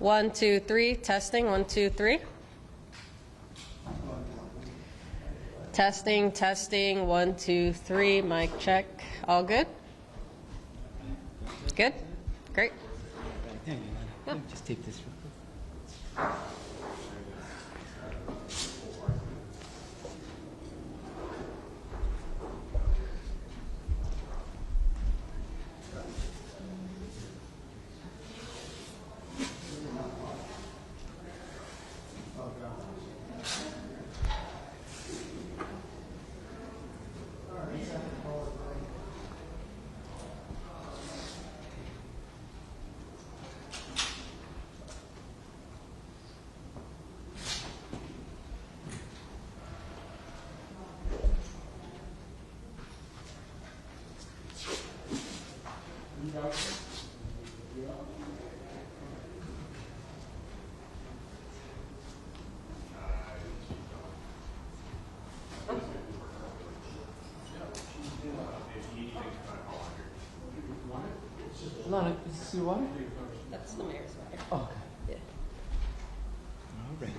1, 2, 3. Testing. 1, 2, 3. Testing, testing. 1, 2, 3. Mic check. All good? Good? Great. Let me just take this real quick. Lana, is this your water? That's the mayor's water. Oh, okay. Yeah. All right.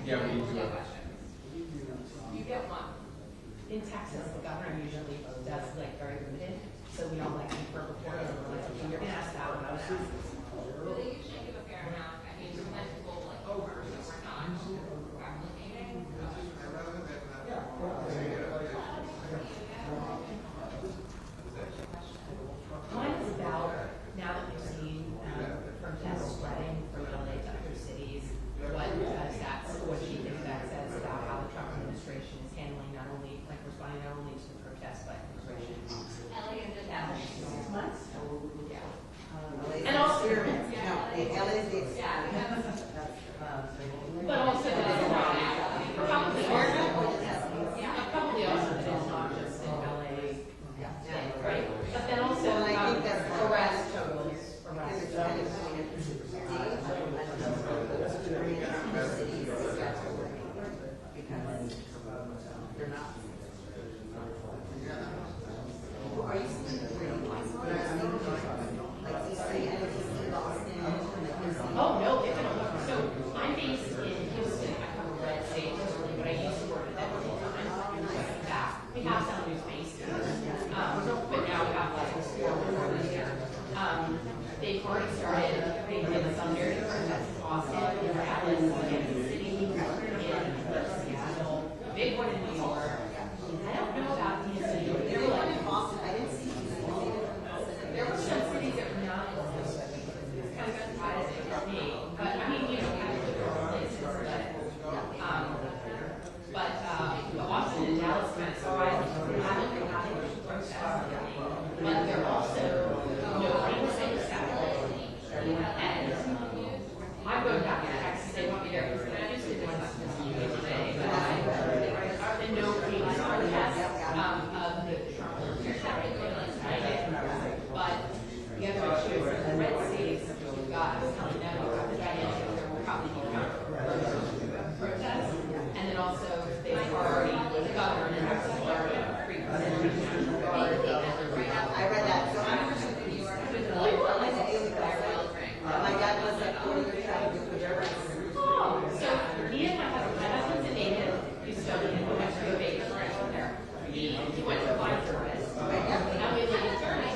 Yeah, we do. You get one. In Texas, the governor usually does like very limited, so we don't like confer before, and we're like, okay, you're gonna ask that one, I was asking. Well, they usually give a fair amount. I mean, sometimes people like over, so we're not replicating. Mine is about, now that we've seen protests spreading from LA to other cities, what she thinks that says about how the Trump administration is handling not only, like responding not only to the protests, but immigration. LA is just that. 6 months? Yeah. And also, LA is the Yeah. But also that it's not, probably also that it's not just in LA, thing, right? But then also, Well, I think that's arrest totals, because arrest it's kind of totals. they're not. Are you seeing the green lights on? Like DC, NBC, Boston, Oh, no, they've been all over. So I'm based in Houston. I cover red state personally, but I used to work at that full time. Back. We have some who's based here. But now we have like 4 reporters here. They've already started, they did some very protests in Boston, in Dallas, in Kansas City, in Seattle, big one in New York. I don't know about DC. there was one in Boston. I didn't see DC. There were some cities that were not close. It's kind of surprising for me. But I mean, you know, kind of different places. But Boston and Dallas kind of surprised me. We haven't been having much protests lately. But they're also nobody was so acceptable. And I'm going back to Texas. They want me there because I just did one this today. But I've been no case protest of the Trump administration. But the other issue is the red states, you've got, I was telling them, you've got the gigantic, there will probably be protests. And then also, they've already, the governor in Texas already I read that. So I'm from New York. I went to Haley Festival. My dad was like 40 years trying to do the race. Oh, so me and my husband's a native Houstonian who went to a baby there. He went to fly tourist. And we live in Turner.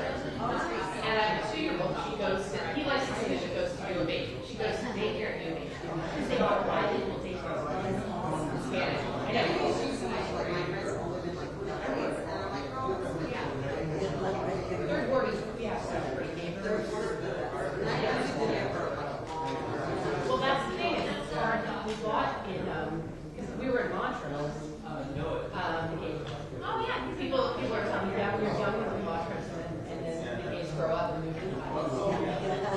And I have a 2-year-old. She goes to, he likes to say she goes to U of H. She goes to daycare at U of H. Because they are bilingual daycare. Spanish. I know. Like my friends all live in like Nicosia, and I'm like, oh, Third ward is, we have such great neighbors. Well, that's the thing, it's hard, we bought in, because we were in Montrose. Oh yeah, people are telling me that when you're young, we bought Montrose, and then the kids grow up and move to the house.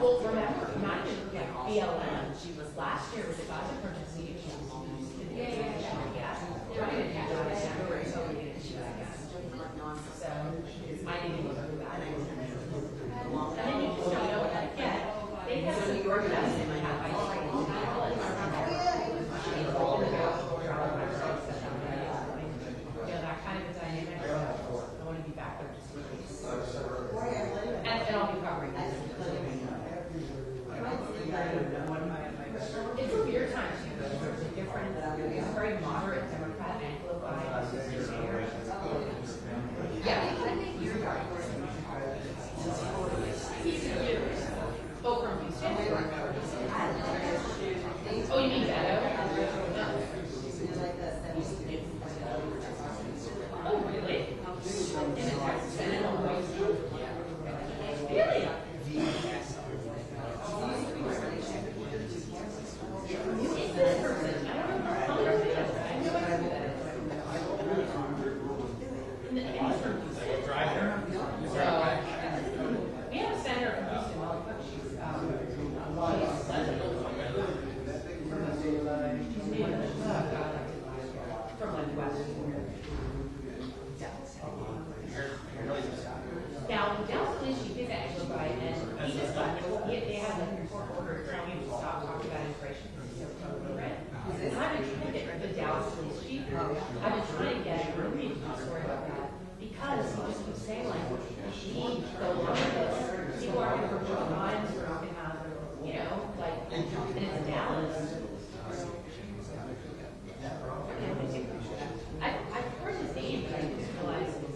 well, remember, not even BLM, she was last year was a guys apprentice. So I need to look at that. And then you just don't know what to get. They have some New York medicine I have. That kind of a dynamic. I want to be back there just in case. And I'll be covering this. It's a weird time too. There's a different, it's very moderate Democrat Anglo-Bi. Yeah, I think you're right. Oh, from Houston? Oh, you mean Beto? Oh, really? In the Texas Senate? Really? We have a senator from Houston, she's from like West. Now, Dallas she did actually buy and he just got, they had like a court order telling him to stop talking about immigration because he's totally red. And I've been trying to get the Dallas police chief, I've been trying to get a roomie to story about that because he just keeps saying like, we need to go along with this. People aren't going to report crimes, we're not going to have, you know, like, and it's Dallas. I've heard his name, but I didn't realize it was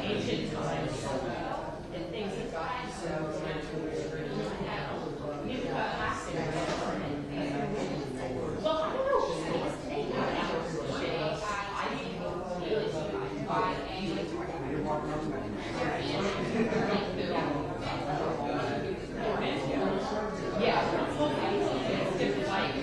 ancient times and things have gotten so you've got plastic. Well, I don't know. They have I didn't really buy any yeah. It's different lights.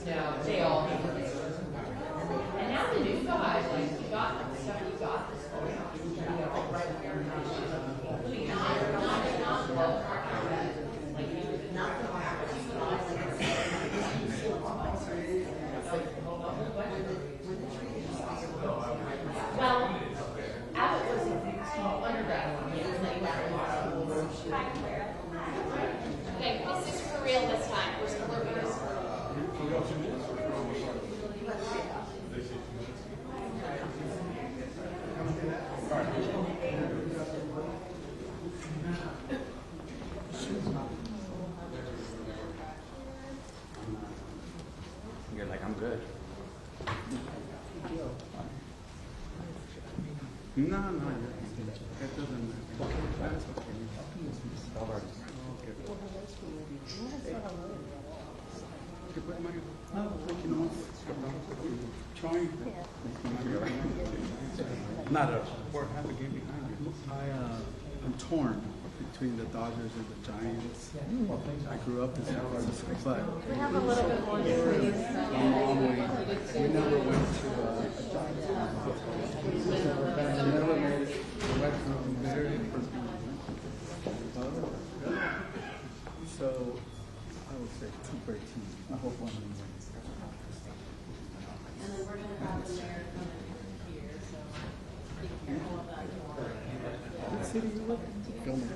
No, they all do. And now the new guys, like, you got like stuff you got this going on. You know, right there. Well, Abbott was a small undergrad one. He was like, Okay, this is for real this time. We're You're like, I'm good. No, that doesn't matter. That's okay. Not a four half a game behind you. I'm torn between the Dodgers and the Giants. I grew up in San Francisco, but We have a little bit more space. we never went to a Giants game. I never made it. The Red Sox very so I would say two great teams. I hope one of them wins. And then we're gonna have the mayor coming here, so be careful about your. What city you live in? Filming.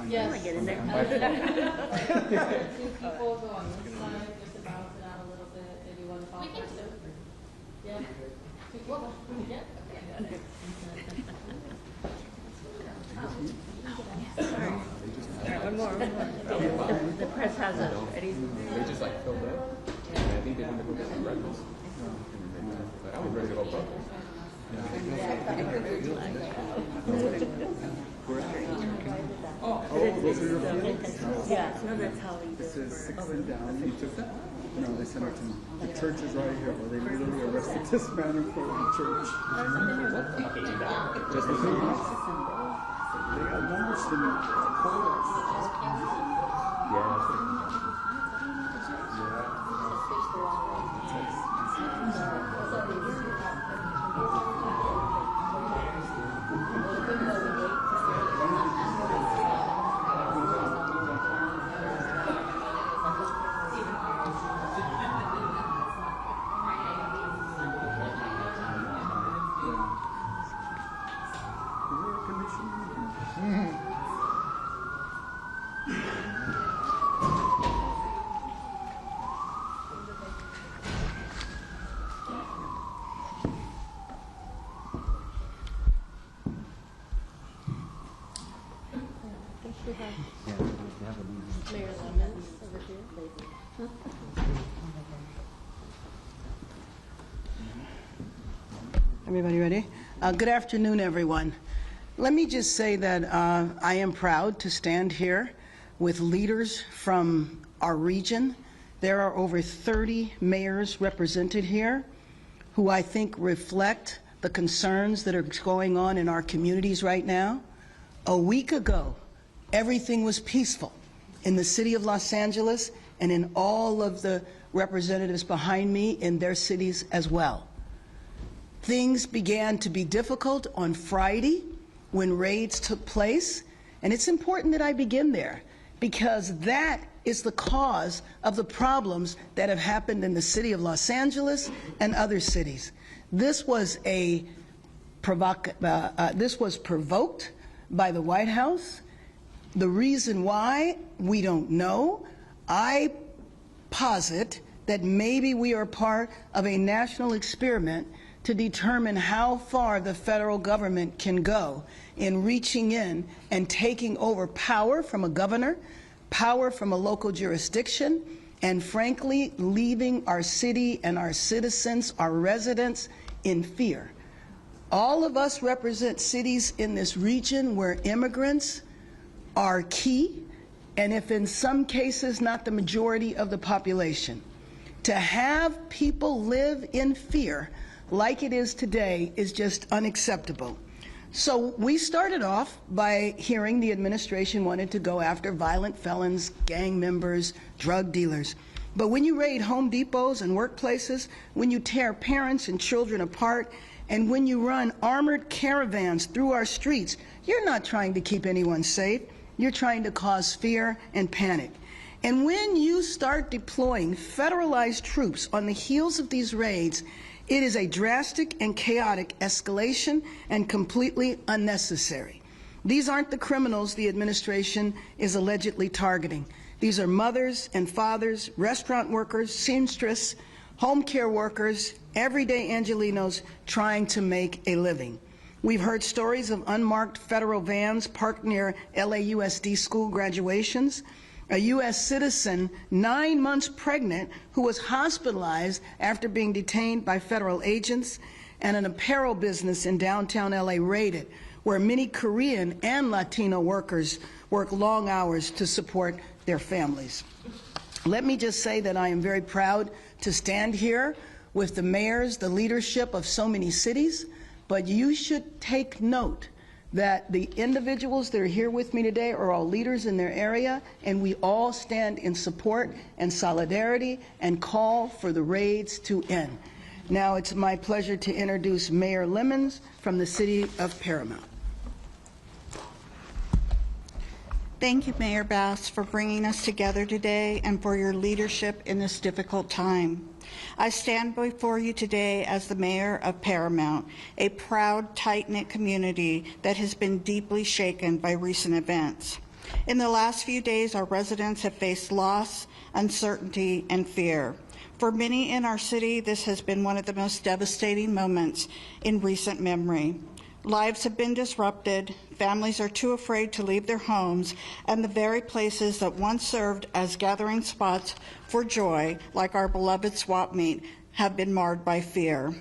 Yes. Two people go on this side, just to bounce it out a little bit, maybe one fall. We can do it. Yeah. Two people? Yeah. Okay, good. Oh, The press has it ready. They just like filled up. And I think they wanted to go get some breakfast. And they I was ready to go broke. Yeah, no, that's how he It does says it. 6 and down. You took that? No, they sent it to me. The church is right here, where they literally arrested this man in front of the church. Just They announced him. Mayor Lemons over here. Everybody ready? Good afternoon, everyone. Let me just say that I am proud to stand here with leaders from our region. There are over 30 mayors represented here who I think reflect the concerns that are going on in our communities right now. A week ago, everything was peaceful in the city of Los Angeles and in all of the representatives behind me in their cities as well. Things began to be difficult on Friday when raids took place, and it's important that I begin there because that is the cause of the problems that have happened in the city of Los Angeles and other cities. This was provoked by the White House. The reason why, we don't know. I posit that maybe we are part of a national experiment to determine how far the federal government can go in reaching in and taking over power from a governor, power from a local jurisdiction, and frankly, leaving our city and our citizens, our residents, in fear. All of us represent cities in this region where immigrants are key, and if in some cases not the majority of the population. To have people live in fear like it is today is just unacceptable. So we started off by hearing the administration wanted to go after violent felons, gang members, drug dealers. But when you raid Home Depots and workplaces, when you tear parents and children apart, and when you run armored caravans through our streets, you're not trying to keep anyone safe. You're trying to cause fear and panic. And when you start deploying federalized troops on the heels of these raids, it is a drastic and chaotic escalation and completely unnecessary. These aren't the criminals the administration is allegedly targeting. These are mothers and fathers, restaurant workers, seamstress, home care workers, everyday Angelinos trying to make a living. We've heard stories of unmarked federal vans parked near LAUSD school graduations, a U.S. citizen 9 months pregnant who was hospitalized after being detained by federal agents, and an apparel business in downtown LA raided, where many Korean and Latino workers work long hours to support their families. Let me just say that I am very proud to stand here with the mayors, the leadership of so many cities, but you should take note that the individuals that are here with me today are all leaders in their area, and we all stand in support and solidarity and call for the raids to end. Now it's my pleasure to introduce Mayor Lemons from the city of Paramount. Thank you, Mayor Bass, for bringing us together today and for your leadership in this difficult time. I stand before you today as the mayor of Paramount, a proud, tight-knit community that has been deeply shaken by recent events. In the last few days, our residents have faced loss, uncertainty, and fear. For many in our city, this has been one of the most devastating moments in recent memory. Lives have been disrupted, families are too afraid to leave their homes, and the very places that once served as gathering spots for joy, like our beloved swap meet, have been marred by fear.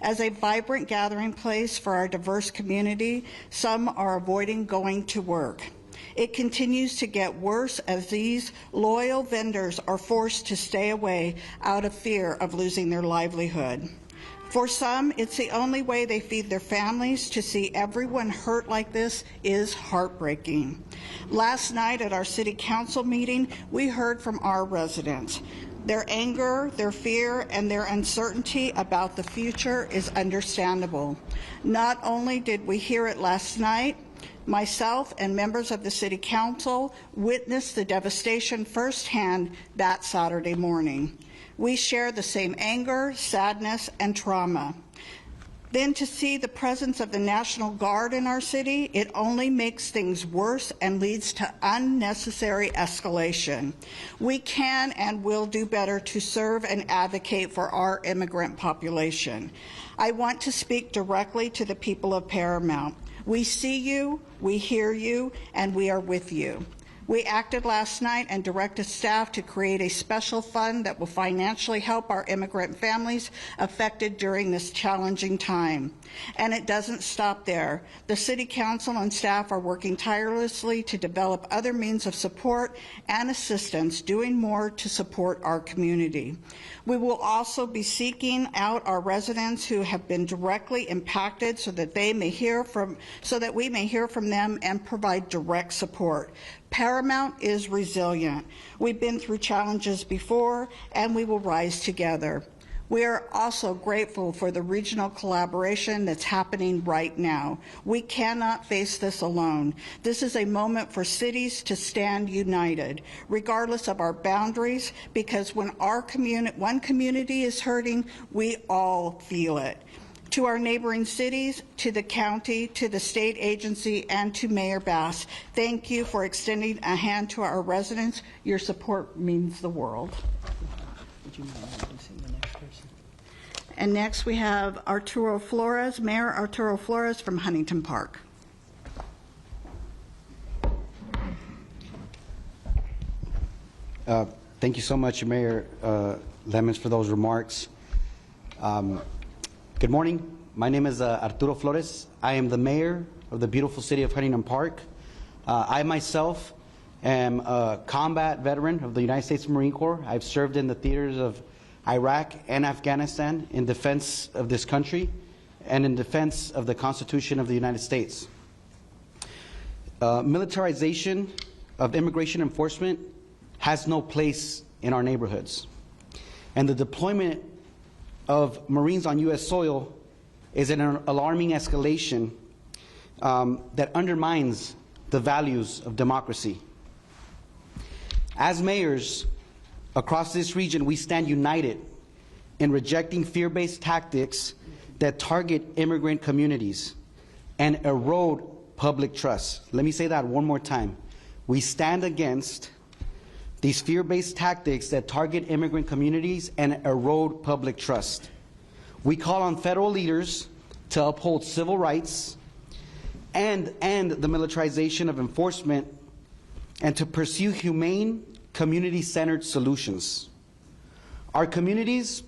As a vibrant gathering place for our diverse community, some are avoiding going to work. It continues to get worse as these loyal vendors are forced to stay away out of fear of losing their livelihood. For some, it's the only way they feed their families. To see everyone hurt like this is heartbreaking. Last night at our city council meeting, we heard from our residents. Their anger, their fear, and their uncertainty about the future is understandable. Not only did we hear it last night, myself and members of the City Council witnessed the devastation firsthand that Saturday morning. We share the same anger, sadness, and trauma. Then to see the presence of the National Guard in our city, it only makes things worse and leads to unnecessary escalation. We can and will do better to serve and advocate for our immigrant population. I want to speak directly to the people of Paramount. We see you, we hear you, and we are with you. We acted last night and directed staff to create a special fund that will financially help our immigrant families affected during this challenging time. And it doesn't stop there. The City Council and staff are working tirelessly to develop other means of support and assistance, doing more to support our community. We will also be seeking out our residents who have been directly impacted so that we may hear from them and provide direct support. Paramount is resilient. We've been through challenges before, and we will rise together. We are also grateful for the regional collaboration that's happening right now. We cannot face this alone. This is a moment for cities to stand united, regardless of our boundaries, because when one community is hurting, we all feel it. To our neighboring cities, to the county, to the state agency, and to Mayor Bass, thank you for extending a hand to our residents. Your support means the world. Would you mind introducing the next person? And next we have Arturo Flores, Mayor Arturo Flores from Huntington Park. Thank you so much, Mayor Lemons, for those remarks. Good morning. My name is Arturo Flores. I am the mayor of the beautiful city of Huntington Park. I myself am a combat veteran of the United States Marine Corps. I've served in the theaters of Iraq and Afghanistan in defense of this country and in defense of the Constitution of the United States. Militarization of immigration enforcement has no place in our neighborhoods. And the deployment of Marines on U.S. soil is an alarming escalation that undermines the values of democracy. As mayors across this region, we stand united in rejecting fear-based tactics that target immigrant communities and erode public trust. Let me say that one more time. We stand against these fear-based tactics that target immigrant communities and erode public trust. We call on federal leaders to uphold civil rights and end the militarization of enforcement and to pursue humane, community-centered solutions. Our communities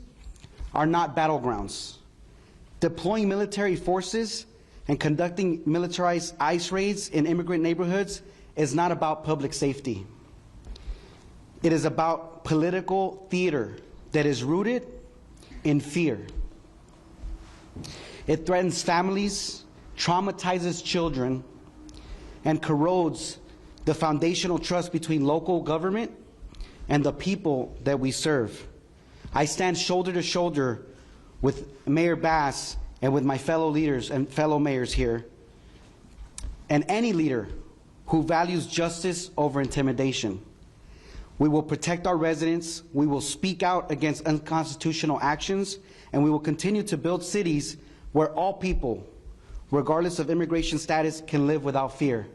are not battlegrounds. Deploying military forces and conducting militarized ICE raids in immigrant neighborhoods is not about public safety. It is about political theater that is rooted in fear. It threatens families, traumatizes children, and corrodes the foundational trust between local government and the people that we serve. I stand shoulder to shoulder with Mayor Bass and with my fellow leaders and fellow mayors here, and any leader who values justice over intimidation. We will protect our residents, we will speak out against unconstitutional actions, and we will continue to build cities where all people, regardless of immigration status, can live without fear.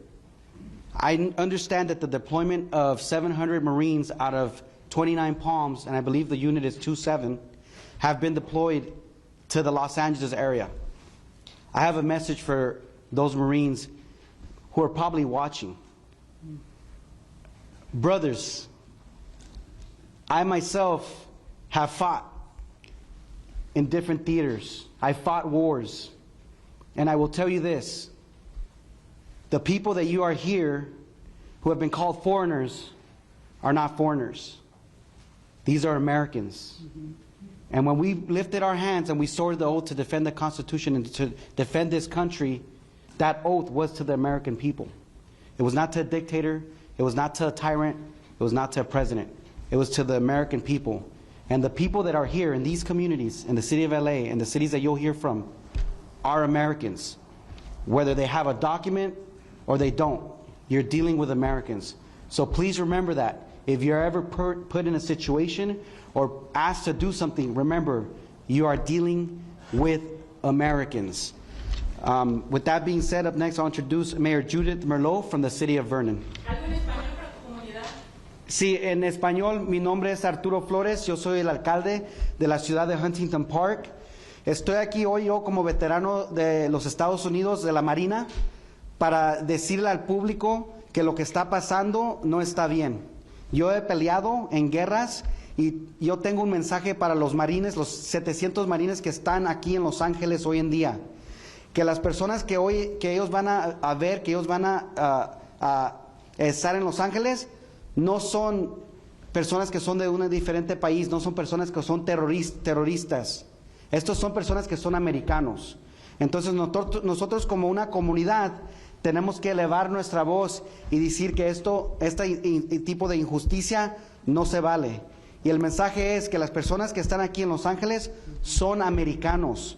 I understand that the deployment of 700 Marines out of 29 Palms, and I believe the unit is 27, have been deployed to the Los Angeles area. I have a message for those Marines who are probably watching. Brothers, I myself have fought in different theaters. I fought wars. And I will tell you this, the people that you are here who have been called foreigners are not foreigners. These are Americans. And when we lifted our hands and we swore the oath to defend the Constitution and to defend this country, that oath was to the American people. It was not to a dictator. It was not to a tyrant. It was not to a president. It was to the American people. And the people that are here in these communities, in the city of LA, and the cities that you'll hear from, are Americans. Whether they have a document or they don't, you're dealing with Americans. So please remember that. If you're ever put in a situation or asked to do something, remember, you are dealing with Americans. With that being said, up next I'll introduce Mayor Judith Merlot from the city of Vernon. Sí, en español, mi nombre es Arturo Flores, yo soy el alcalde de la ciudad de Huntington Park. Estoy aquí hoy yo como veterano de los Estados Unidos, de la Marina, para decirle al público que lo que está pasando no está bien. Yo he peleado en guerras y yo tengo un mensaje para los marines, los 700 marines que están aquí en Los Ángeles hoy en día. Que las personas que ellos van a ver, que ellos van a estar en Los Ángeles, no son personas que son de un diferente país, no son personas que son terroristas. Estos son personas que son americanos. Entonces nosotros como una comunidad tenemos que elevar nuestra voz y decir que este tipo de injusticia no se vale. Y el mensaje es que las personas que están aquí en Los Ángeles son americanos.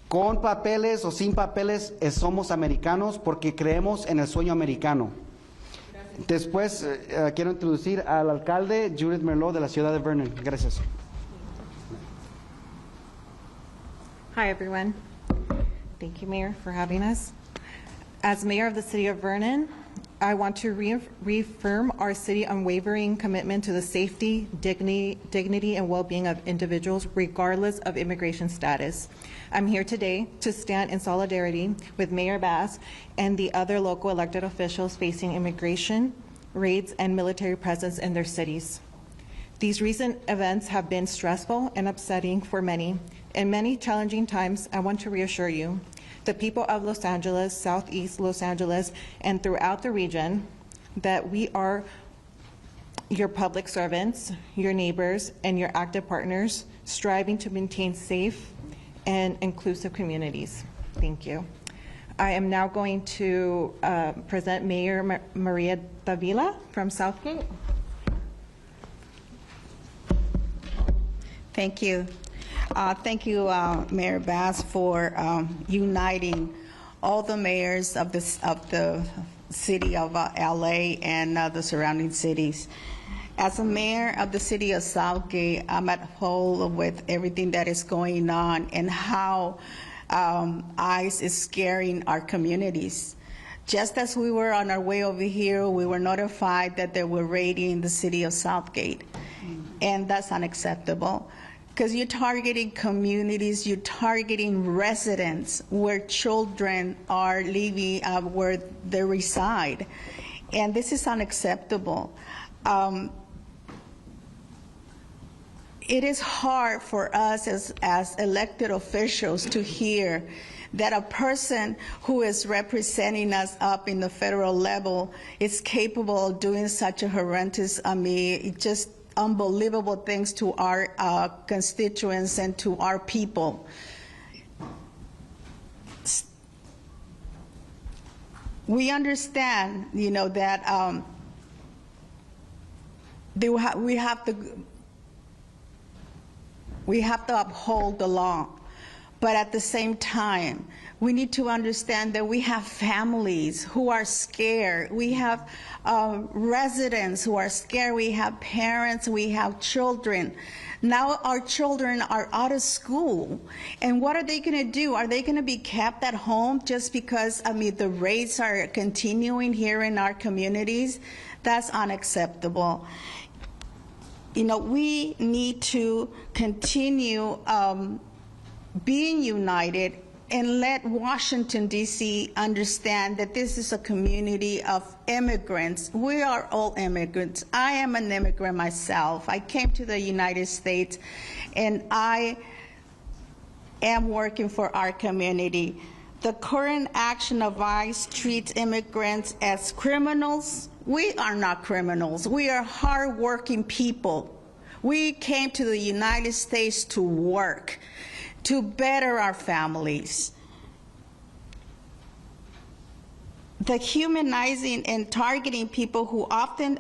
Con papeles o sin papeles somos americanos porque creemos en el sueño americano. Después quiero introducir al alcalde Judith Merlot de la ciudad de Vernon. Gracias. Hi, everyone. Thank you, Mayor, for having us. As Mayor of the City of Vernon, I want to reaffirm our city's unwavering commitment to the safety, dignity, and well-being of individuals, regardless of immigration status. I'm here today to stand in solidarity with Mayor Bass and the other local elected officials facing immigration, raids, and military presence in their cities. These recent events have been stressful and upsetting for many. In many challenging times, I want to reassure you, the people of Los Angeles, Southeast Los Angeles, and throughout the region, that we are your public servants, your neighbors, and your active partners, striving to maintain safe and inclusive communities. Thank you. I am now going to present Mayor Maria Davila from Southgate. Thank you. Thank you, Mayor Bass, for uniting all the mayors of the city of LA and the surrounding cities. As a mayor of the city of Southgate, I'm at home with everything that is going on and how ICE is scaring our communities. Just as we were on our way over here, we were notified that they were raiding the city of Southgate, and that's unacceptable. Because you're targeting communities, you're targeting residents where children are living, where they reside. And this is unacceptable. It is hard for us as elected officials to hear that a person who is representing us up in the federal level is capable of doing such a horrendous, just unbelievable things to our constituents and to our people. We understand, that we have to uphold the law, but at the same time, we need to understand that we have families who are scared. We have residents who are scared. We have parents. We have children. Now our children are out of school. And what are they going to do? Are they going to be kept at home just because, the raids are continuing here in our communities? That's unacceptable. We need to continue being united and let Washington, D.C. understand that this is a community of immigrants. We are all immigrants. I am an immigrant myself. I came to the United States, and I am working for our community. The current action of ICE treats immigrants as criminals. We are not criminals. We are hardworking people. We came to the United States to work, to better our families. The humanizing and targeting people who often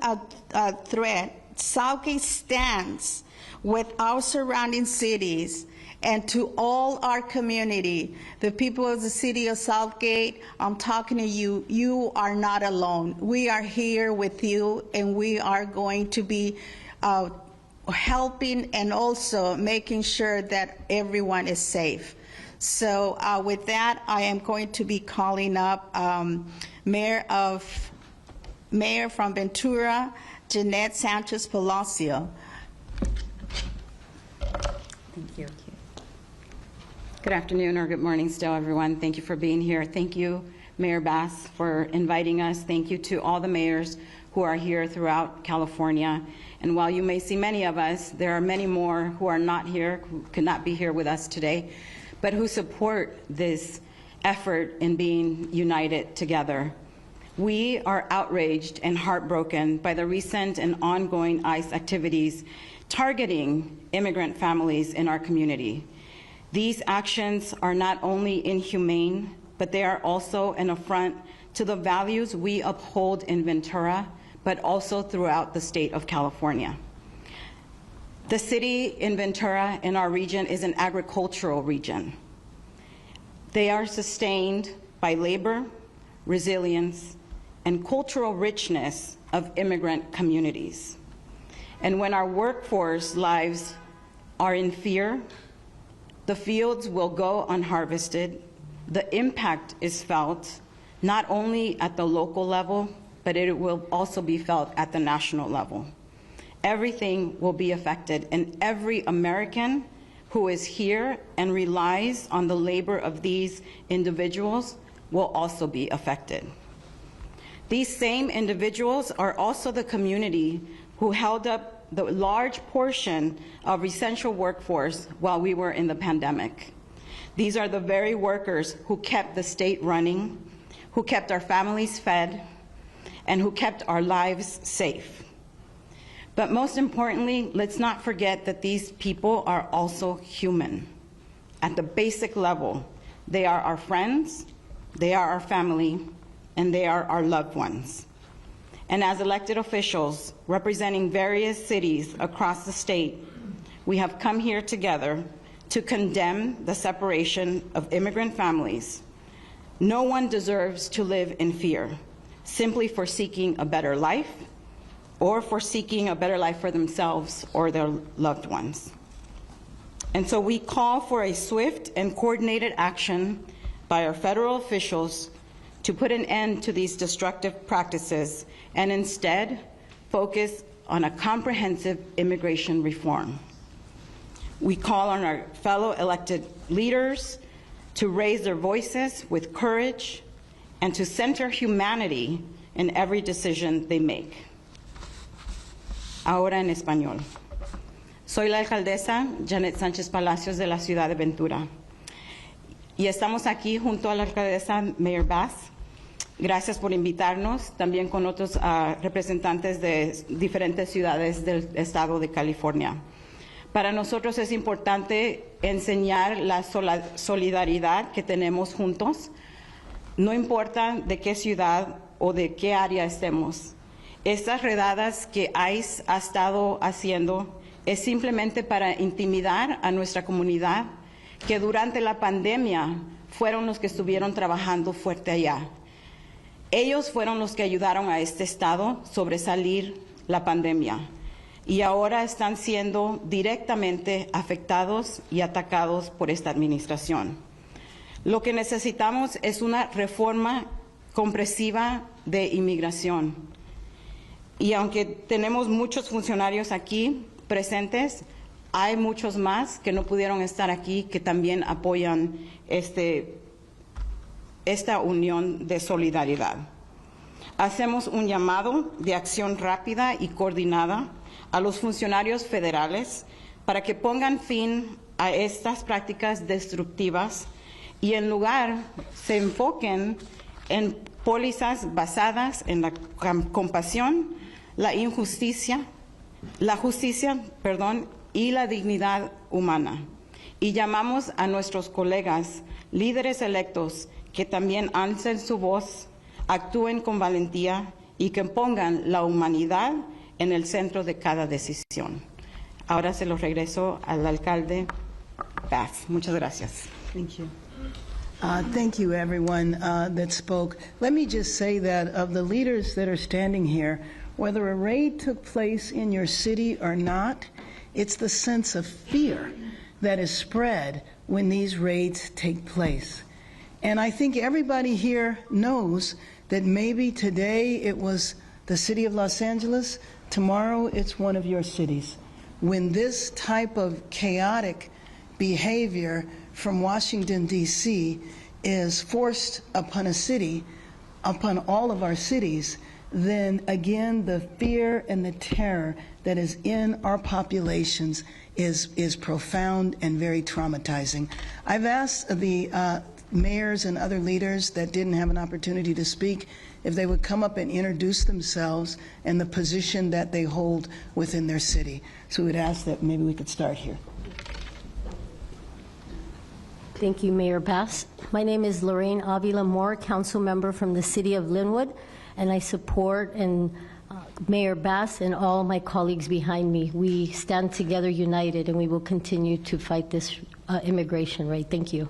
threat, Southgate stands with our surrounding cities and to all our community. The people of the city of Southgate, I'm talking to you. You are not alone. We are here with you, and we are going to be helping and also making sure that everyone is safe. So with that, I am going to be calling up Mayor from Ventura, Jeanette Sanchez Palacio. Thank you. Good afternoon or good morning still, everyone. Thank you for being here. Thank you, Mayor Bass, for inviting us. Thank you to all the mayors who are here throughout California. And while you may see many of us, there are many more who are not here, who could not be here with us today, but who support this effort in being united together. We are outraged and heartbroken by the recent and ongoing ICE activities targeting immigrant families in our community. These actions are not only inhumane, but they are also an affront to the values we uphold in Ventura, but also throughout the state of California. The city in Ventura in our region is an agricultural region. They are sustained by labor, resilience, and cultural richness of immigrant communities. And when our workforce lives are in fear, the fields will go unharvested. The impact is felt not only at the local level, but it will also be felt at the national level. Everything will be affected, and every American who is here and relies on the labor of these individuals will also be affected. These same individuals are also the community who held up the large portion of essential workforce while we were in the pandemic. These are the very workers who kept the state running, who kept our families fed, and who kept our lives safe. But most importantly, let's not forget that these people are also human. At the basic level, they are our friends, they are our family, and they are our loved ones. And as elected officials representing various cities across the state, we have come here together to condemn the separation of immigrant families. No one deserves to live in fear, simply for seeking a better life or for seeking a better life for themselves or their loved ones. And so we call for a swift and coordinated action by our federal officials to put an end to these destructive practices and instead focus on a comprehensive immigration reform. We call on our fellow elected leaders to raise their voices with courage and to center humanity in every decision they make. Ahora en español. Soy la alcaldesa Janet Sánchez Palacios de la ciudad de Ventura. Y estamos aquí junto a la alcaldesa Mayor Bass. Gracias por invitarnos, también con otros representantes de diferentes ciudades del estado de California. Para nosotros es importante enseñar la solidaridad que tenemos juntos, no importa de qué ciudad o de qué área estemos. Estas redadas que ICE ha estado haciendo es simplemente para intimidar a nuestra comunidad, que durante la pandemia fueron los que estuvieron trabajando fuerte allá. Ellos fueron los que ayudaron a este estado a sobresalir la pandemia y ahora están siendo directamente afectados y atacados por esta administración. Lo que necesitamos es una reforma comprensiva de inmigración. Y aunque tenemos muchos funcionarios aquí presentes, hay muchos más que no pudieron estar aquí que también apoyan esta unión de solidaridad. Hacemos un llamado de acción rápida y coordinada a los funcionarios federales para que pongan fin a estas prácticas destructivas y en lugar se enfoquen en pólizas basadas en la compasión, la justicia, y la dignidad humana. Y llamamos a nuestros colegas, líderes electos, que también alcen su voz, actúen con valentía y que pongan la humanidad en el centro de cada decisión. Ahora se lo regreso al alcalde Bass. Muchas gracias. Thank you. Thank you, everyone that spoke. Let me just say that of the leaders that are standing here, whether a raid took place in your city or not, it's the sense of fear that is spread when these raids take place. And I think everybody here knows that maybe today it was the city of Los Angeles, tomorrow it's one of your cities. When this type of chaotic behavior from Washington, D.C. is forced upon a city, upon all of our cities, then again the fear and the terror that is in our populations is profound and very traumatizing. I've asked the mayors and other leaders that didn't have an opportunity to speak if they would come up and introduce themselves and the position that they hold within their city. So we would ask that maybe we could start here. Thank you, Mayor Bass. My name is Lorraine Avila Moore, council member from the city of Linwood, and I support Mayor Bass and all my colleagues behind me. We stand together united, and we will continue to fight this immigration rate. Thank you.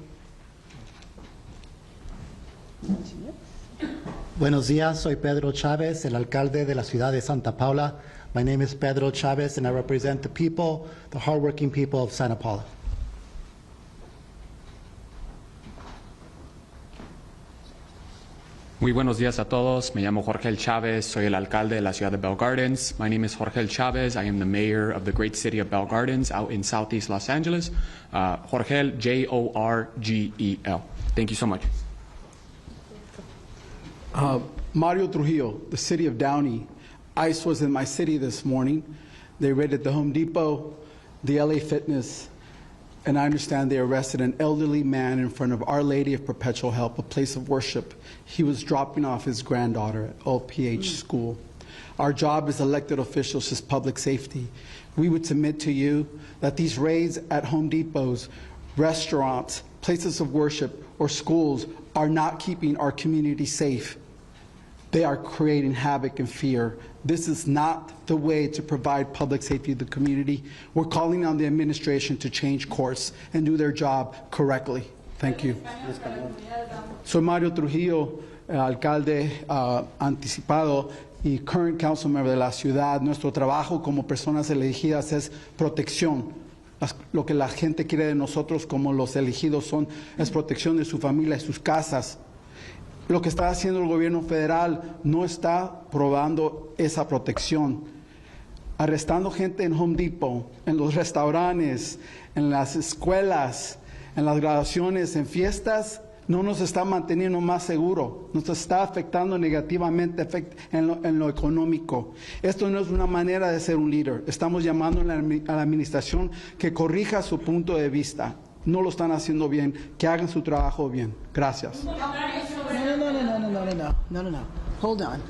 Buenos días, soy Pedro Chavez, el alcalde de la ciudad de Santa Paula. My name is Pedro Chavez, and I represent the people, the hardworking people of Santa Paula. Muy buenos días a todos. Me llamo Jorge Chávez. Soy el alcalde de la ciudad de Bell Gardens. My name is Jorge Chávez. I am the mayor of the great city of Bell Gardens out in southeast Los Angeles. Jorge, Jorgel. Thank you so much. Mario Trujillo, the city of Downey. ICE was in my city this morning. They raided the Home Depot, the LA Fitness, and I understand they arrested an elderly man in front of Our Lady of Perpetual Help, a place of worship. He was dropping off his granddaughter at OPH school. Our job as elected officials is public safety. We would submit to you that these raids at Home Depots, restaurants, places of worship, or schools are not keeping our community safe. They are creating havoc and fear. This is not the way to provide public safety to the community. We're calling on the administration to change course and do their job correctly. Thank you. Soy Mario Trujillo, alcalde anticipado y current council member de la ciudad. Nuestro trabajo como personas elegidas es protección. Lo que la gente quiere de nosotros como los elegidos es protección de su familia y sus casas. Lo que está haciendo el gobierno federal no está probando esa protección. Arrestando gente en Home Depot, en los restaurantes, en las escuelas, en las graduaciones, en fiestas, no nos está manteniendo más seguro, nos está afectando negativamente en lo económico. Esto no es una manera de ser un líder. Estamos llamando a la administración que corrija su punto de vista. No lo están haciendo bien, que hagan su trabajo bien. Gracias. No. Hold on.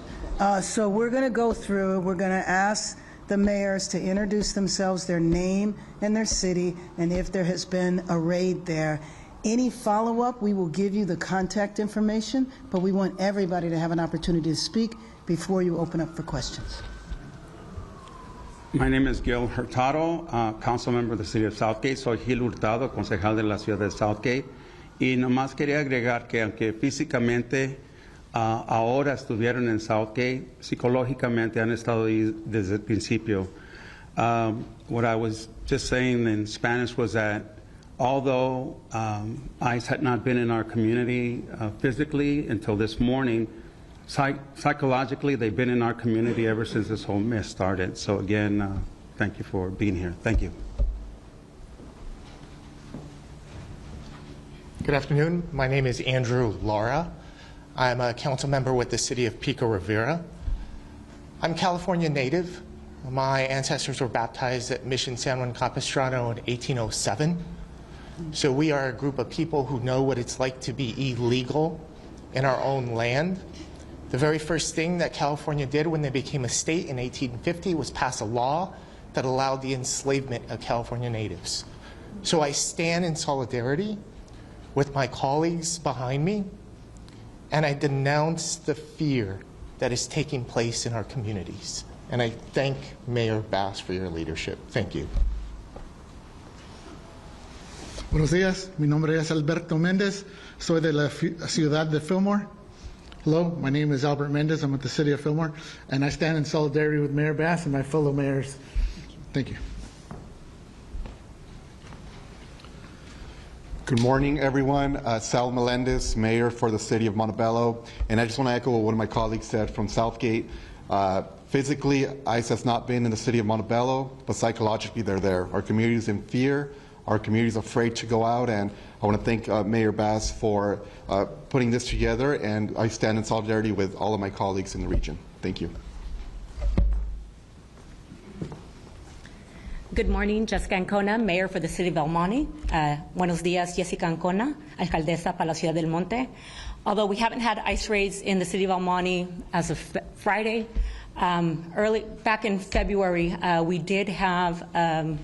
So we're going to go through, we're going to ask the mayors to introduce themselves, their name and their city, and if there has been a raid there. Any follow-up, we will give you the contact information, but we want everybody to have an opportunity to speak before you open up for questions. My name is Gil Hurtado, council member of the city of Southgate. Soy Gil Hurtado, concejal de la ciudad de Southgate. Y nomás quería agregar que aunque físicamente ahora estuvieron en Southgate, psicológicamente han estado ahí desde el principio. What I was just saying in Spanish was that although ICE had not been in our community physically until this morning, psychologically they've been in our community ever since this whole mess started. So again, thank you for being here. Thank you. Good afternoon. My name is Andrew Lara. I'm a council member with the city of Pico Rivera. I'm California native. My ancestors were baptized at Mission San Juan Capistrano in 1807. So we are a group of people who know what it's like to be illegal in our own land. The very first thing that California did when they became a state in 1850 was pass a law that allowed the enslavement of California natives. So I stand in solidarity with my colleagues behind me, and I denounce the fear that is taking place in our communities. And I thank Mayor Bass for your leadership. Thank you. Buenos días, mi nombre es Alberto Méndez, soy de la ciudad de Fillmore. Hello, my name is Albert Méndez, I'm with the city of Fillmore, and I stand in solidarity with Mayor Bass and my fellow mayors. Thank you. Good morning, everyone. Sal Melendez, Mayor for the City of Montebello. And I just want to echo what one of my colleagues said from Southgate. Physically, ICE has not been in the City of Montebello, but psychologically they're there. Our community is in fear. Our community is afraid to go out. And I want to thank Mayor Bass for putting this together. And I stand in solidarity with all of my colleagues in the region. Thank you. Good morning, Jessica Ancona, Mayor for the City of El Monte. Buenos días, Jessica Ancona, Alcaldesa para la Ciudad del Monte. Although we haven't had ICE raids in the City of El Monte as of Friday, back in February, we did have a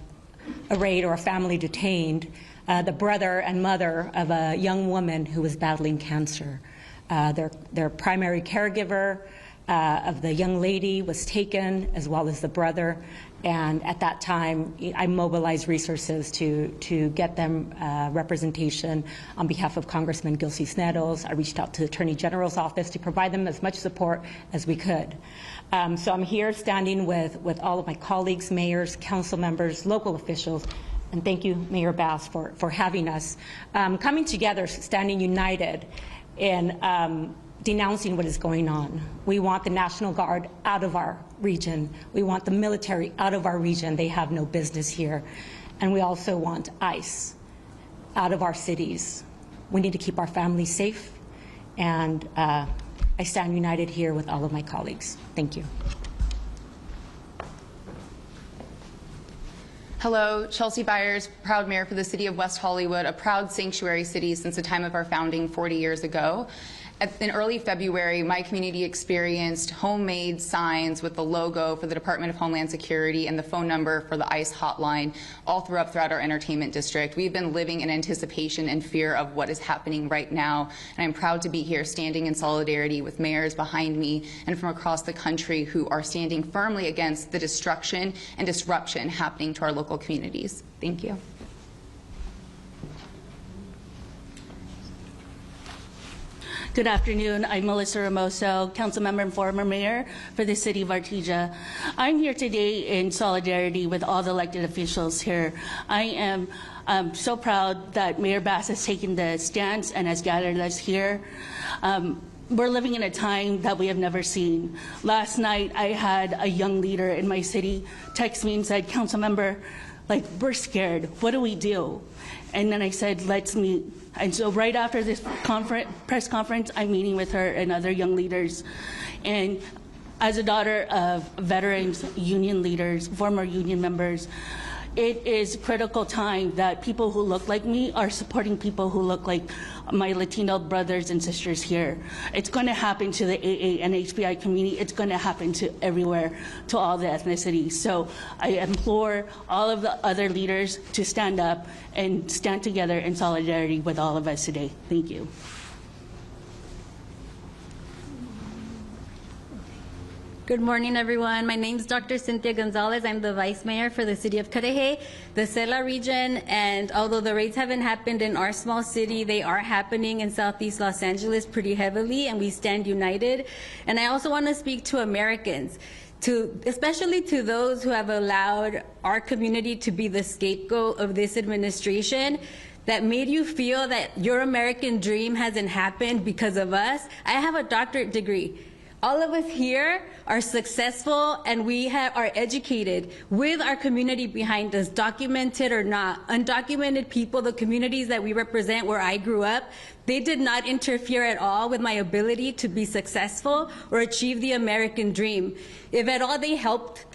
raid or a family detained, the brother and mother of a young woman who was battling cancer. Their primary caregiver of the young lady was taken, as well as the brother. And at that time, I mobilized resources to get them representation on behalf of Congressman Gil Cisneros. I reached out to the Attorney General's office to provide them as much support as we could. So I'm here standing with all of my colleagues, mayors, council members, local officials, and thank you, Mayor Bass, for having us. Coming together, standing united in denouncing what is going on. We want the National Guard out of our region. We want the military out of our region. They have no business here. And we also want ICE out of our cities. We need to keep our families safe. And I stand united here with all of my colleagues. Thank you. Hello, Chelsea Byers, proud mayor for the city of West Hollywood, a proud sanctuary city since the time of our founding 40 years ago. In early February, my community experienced homemade signs with the logo for the Department of Homeland Security and the phone number for the ICE hotline all throughout our entertainment district. We've been living in anticipation and fear of what is happening right now, and I'm proud to be here standing in solidarity with mayors behind me and from across the country who are standing firmly against the destruction and disruption happening to our local communities. Thank you. Good afternoon. I'm Melissa Ramoso, council member and former mayor for the city of Artesia. I'm here today in solidarity with all the elected officials here. I am so proud that Mayor Bass has taken the stance and has gathered us here. We're living in a time that we have never seen. Last night, I had a young leader in my city text me and said, "Council member, like, we're scared. What do we do?" And then I said, "Let's meet." And so right after this press conference, I'm meeting with her and other young leaders. And as a daughter of veterans, union leaders, former union members, it is critical time that people who look like me are supporting people who look like my Latino brothers and sisters here. It's going to happen to the AA and HBI community. It's going to happen to everywhere, to all the ethnicities. So I implore all of the other leaders to stand up and stand together in solidarity with all of us today. Thank you. Good morning, everyone. My name is Dr. Cynthia Gonzalez. I'm the Vice Mayor for the City of Cudahy, the Cela region, and although the raids haven't happened in our small city, they are happening in Southeast Los Angeles pretty heavily, and we stand united. And I also want to speak to Americans, especially to those who have allowed our community to be the scapegoat of this administration, that made you feel that your American dream hasn't happened because of us. I have a doctorate degree. All of us here are successful and we are educated with our community behind us, documented or not. Undocumented people, the communities that we represent where I grew up, they did not interfere at all with my ability to be successful or achieve the American dream. If at all they helped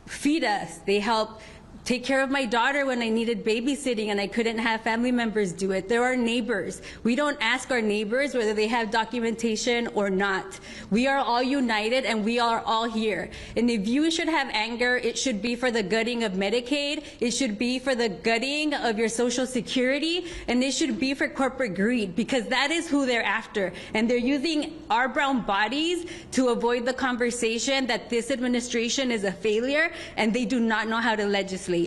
feed us, they helped take care of my daughter when I needed babysitting and I couldn't have family members do it. There are neighbors. We don't ask our neighbors whether they have documentation or not. We are all united and we are all here. And if you should have anger, it should be for the gutting of Medicaid, it should be for the gutting of your Social Security, and it should be for corporate greed, because that is who they're after. And they're using our brown bodies to avoid the conversation that this administration is a failure and they do not know how to legislate.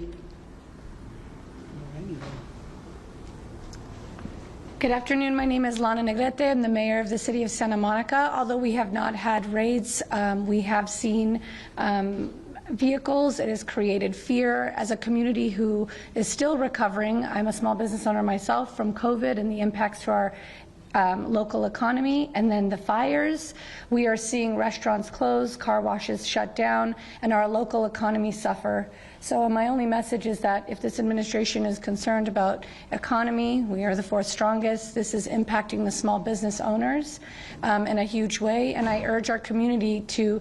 Good afternoon. My name is Lana Negrete. I'm the mayor of the city of Santa Monica. Although we have not had raids, we have seen vehicles. It has created fear as a community who is still recovering. I'm a small business owner myself from COVID and the impacts to our local economy, and then the fires. We are seeing restaurants close, car washes shut down, and our local economy suffer. So my only message is that if this administration is concerned about economy, we are the fourth strongest. This is impacting the small business owners in a huge way, and I urge our community to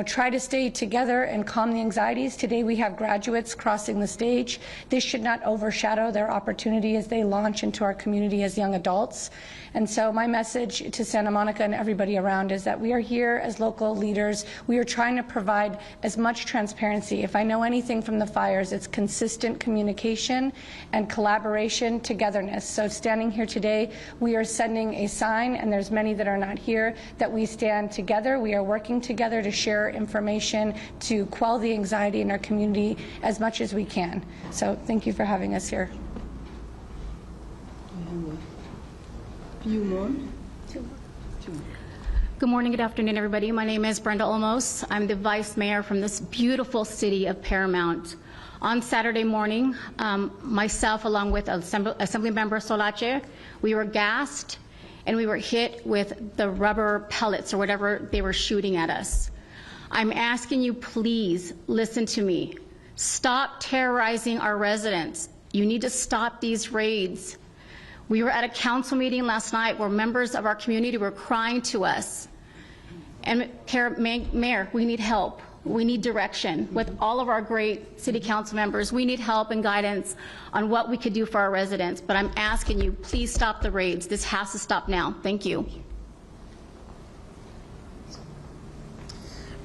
try to stay together and calm the anxieties. Today we have graduates crossing the stage. This should not overshadow their opportunity as they launch into our community as young adults. And so my message to Santa Monica and everybody around is that we are here as local leaders. We are trying to provide as much transparency. If I know anything from the fires, it's consistent communication and collaboration, togetherness. So standing here today, we are sending a sign, and there's many that are not here, that we stand together. We are working together to share information to quell the anxiety in our community as much as we can. So thank you for having us here. Few more. Good morning, good afternoon, everybody. My name is Brenda Olmos. I'm the vice mayor from this beautiful city of Paramount. On Saturday morning, myself, along with Assemblymember Solache, we were gassed and we were hit with the rubber pellets or whatever they were shooting at us. I'm asking you, please listen to me. Stop terrorizing our residents. You need to stop these raids. We were at a council meeting last night where members of our community were crying to us. And Mayor, we need help. We need direction. With all of our great city council members, we need help and guidance on what we could do for our residents. But I'm asking you, please stop the raids. This has to stop now. Thank you.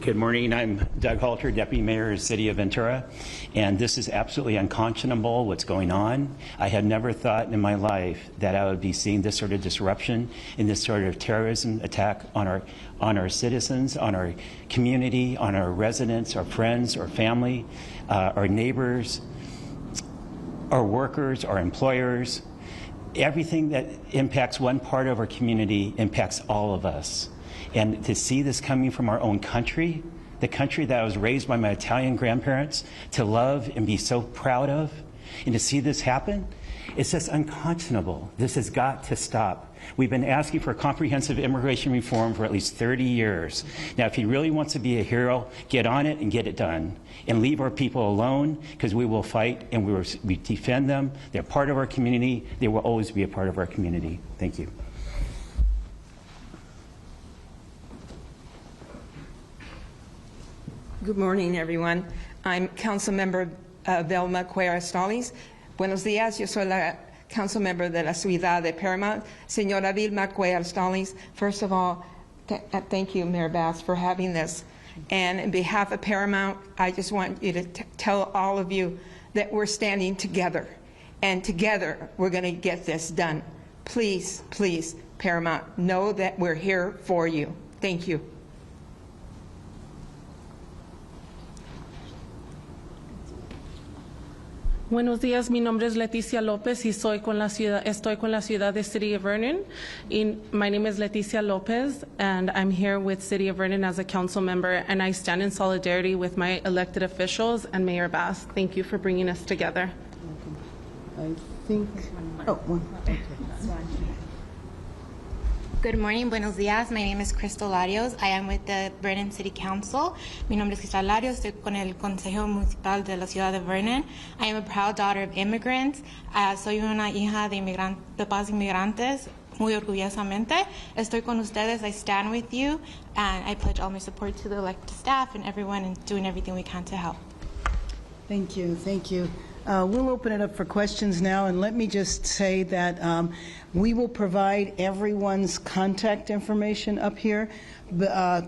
Good morning. I'm Doug Halter, Deputy Mayor of the City of Ventura, and this is absolutely unconscionable what's going on. I had never thought in my life that I would be seeing this sort of disruption and this sort of terrorism attack on our citizens, on our community, on our residents, our friends, our family, our neighbors, our workers, our employers. Everything that impacts one part of our community impacts all of us. And to see this coming from our own country, the country that I was raised by my Italian grandparents to love and be so proud of, and to see this happen, it's just unconscionable. This has got to stop. We've been asking for comprehensive immigration reform for at least 30 years. Now, if he really wants to be a hero, get on it and get it done. And leave our people alone, because we will fight and we defend them. They're part of our community. They will always be a part of our community. Thank you. Good morning, everyone. I'm Councilmember Velma Cuellar-Stallings. Buenos días, yo soy la Councilmember de la Ciudad de Paramount. Señora Vilma Cuellar-Stallings, first of all, thank you, Mayor Bass, for having this. And on behalf of Paramount, I just want you to tell all of you that we're standing together. And together, we're going to get this done. Please, please, Paramount, know that we're here for you. Thank you. Buenos días, mi nombre es Leticia López y estoy con la ciudad de City of Vernon. My name is Leticia López and I'm here with City of Vernon as a council member, and I stand in solidarity with my elected officials and Mayor Bass. Thank you for bringing us together. I think, Good morning, buenos días. My name is Crystal Larios. I am with the Vernon City Council. Mi nombre es Crystal Larios. Estoy con el Consejo Municipal de la Ciudad de Vernon. I am a proud daughter of immigrants. Soy una hija de papás inmigrantes. Muy orgullosamente. Estoy con ustedes. I stand with you. And I pledge all my support to the elected staff and everyone in doing everything we can to help. Thank you. Thank you. We'll open it up for questions now, and let me just say that we will provide everyone's contact information up here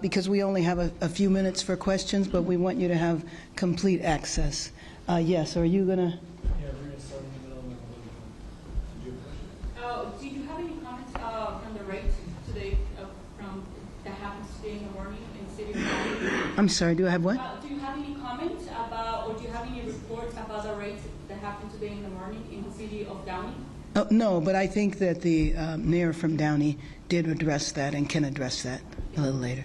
because we only have a few minutes for questions, but we want you to have complete access. Yes, are you going to? Do you have any comments from the right today that happened today in the morning in the city of Downey? I'm sorry, do I have what? Do you have any comments about, or do you have any reports about the raids that happened today in the morning in the city of Downey? No, but I think that the mayor from Downey did address that and can address that a little later.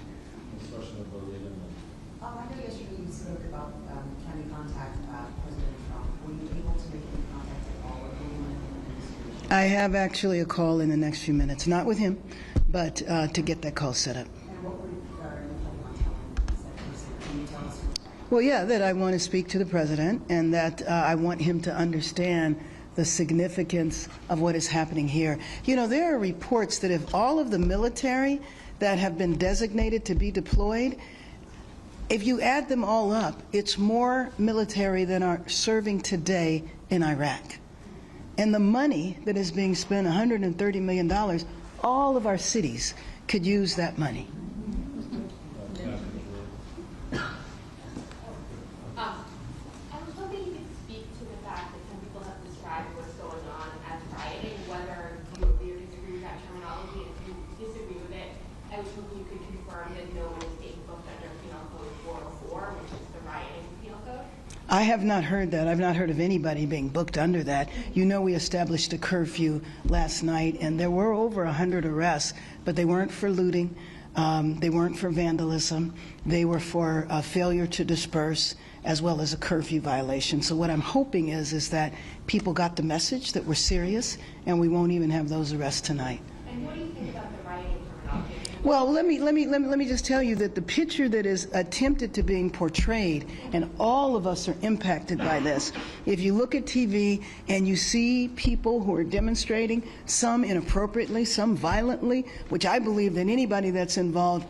I know yesterday you spoke about trying to contact President Trump. Were you able to make any contact at all with anyone in the administration? I have actually a call in the next few minutes, not with him, but to get that call set up. And what were you planning on telling him? Can you tell us? Well, yeah, that I want to speak to the president and that I want him to understand the significance of what is happening here. You know, there are reports that if all of the military that have been designated to be deployed, if you add them all up, it's more military than are serving today in Iraq. And the money that is being spent, $130 million, all of our cities could use that money. I was hoping you could speak to the fact that some people have described what's going on as rioting, whether you agree or disagree with that terminology. If you disagree with it, I was hoping you could confirm that no one is being booked under Penal Code 404, which is the rioting penal code. I have not heard that. I've not heard of anybody being booked under that. You know, we established a curfew last night, and there were over 100 arrests, but they weren't for looting. They weren't for vandalism. They were for failure to disperse, as well as a curfew violation. So what I'm hoping is that people got the message that we're serious, and we won't even have those arrests tonight. And what do you think about the rioting terminology? Well, let me just tell you that the picture that is attempted to being portrayed, and all of us are impacted by this. If you look at TV and you see people who are demonstrating, some inappropriately, some violently, which I believe that anybody that's involved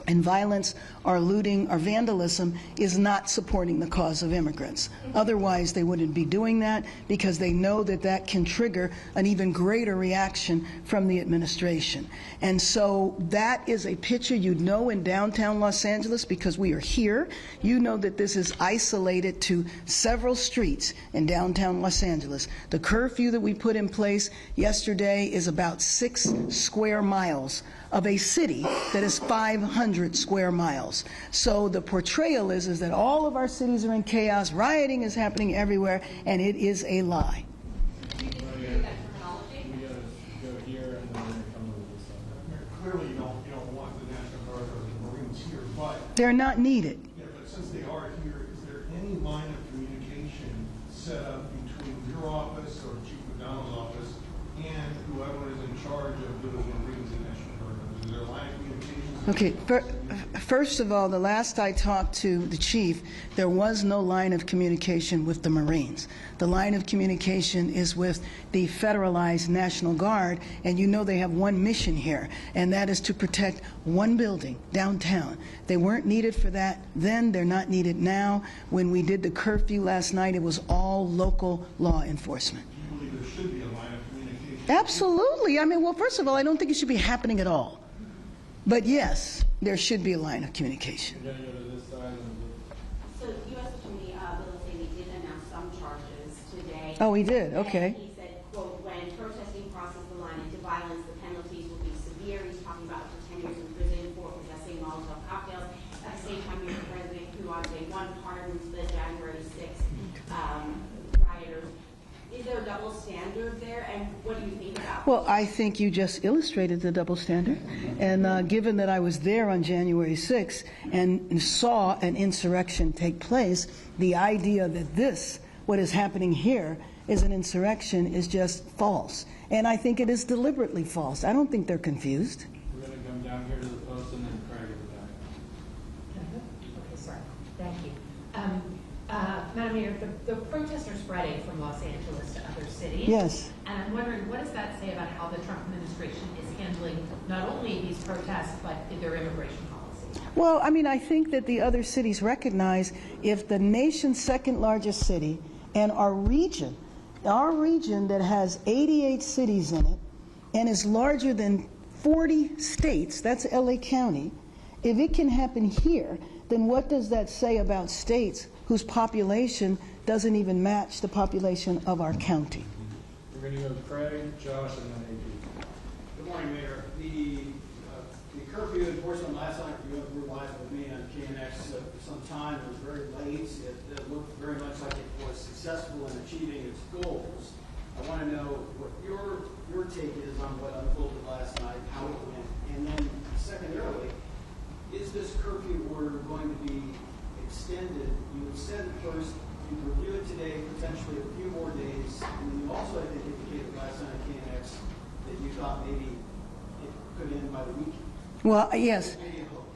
in violence or looting or vandalism is not supporting the cause of immigrants. Otherwise, they wouldn't be doing that because they know that that can trigger an even greater reaction from the administration. And so that is a picture you'd know in downtown Los Angeles because we are here. You know that this is isolated to several streets in downtown Los Angeles. The curfew that we put in place yesterday is about 6 square miles of a city that is 500 square miles. So the portrayal is that all of our cities are in chaos, rioting is happening everywhere, and it is a lie. Clearly you don't want the National Guard or the Marines here, but... They're not needed. Yeah, but since they are here, is there any line of communication set up between your office or Chief McDonald's office and whoever is in charge of those Marines and National Guard? Is there a line of communication? Okay, first of all, the last I talked to the chief, there was no line of communication with the Marines. The line of communication is with the federalized National Guard, and you know they have one mission here, and that is to protect one building downtown. They weren't needed for that then, they're not needed now. When we did the curfew last night, it was all local law enforcement. Do you believe there should be a line of communication? Absolutely. I mean, well, first of all, I don't think it should be happening at all. But yes, there should be a line of communication. So U.S. Attorney Bill Daley did announce some charges today. Oh, he did? Okay. And he said, quote, when protesting crosses the line into violence, the penalties will be severe. He's talking about up to 10 years in prison for possessing Molotov cocktails. At the same time, you're the president who on day one pardons the January 6th rioters. Is there a double standard there, and what do you think about it? Well, I think you just illustrated the double standard. And given that I was there on January 6th and saw an insurrection take place, the idea that what is happening here, is an insurrection is just false. And I think it is deliberately false. I don't think they're confused. We're going to come down here to the post and then Craig will be back. Okay, sorry. Thank you. Madam Mayor, the protests are spreading from Los Angeles to other cities. Yes. And I'm wondering, what does that say about how the Trump administration is handling not only these protests, but their immigration policy? Well, I mean, I think that the other cities recognize if the nation's second largest city and our region that has 88 cities in it and is larger than 40 states, that's LA County, if it can happen here, then what does that say about states whose population doesn't even match the population of our county? We're going to go with Craig, Josh, and then AP. Good morning, Mayor. The curfew enforcement last night, you were live with me on KNX for some time. It was very late. It looked very much like it was successful in achieving its goals. I want to know what your take is on what unfolded last night, how it went, and then secondarily, is this curfew order going to be extended? You had said first you'd review it today, potentially a few more days, and then you also, I think, indicated last night at KNX that you thought maybe it could end by the weekend. Well, yes.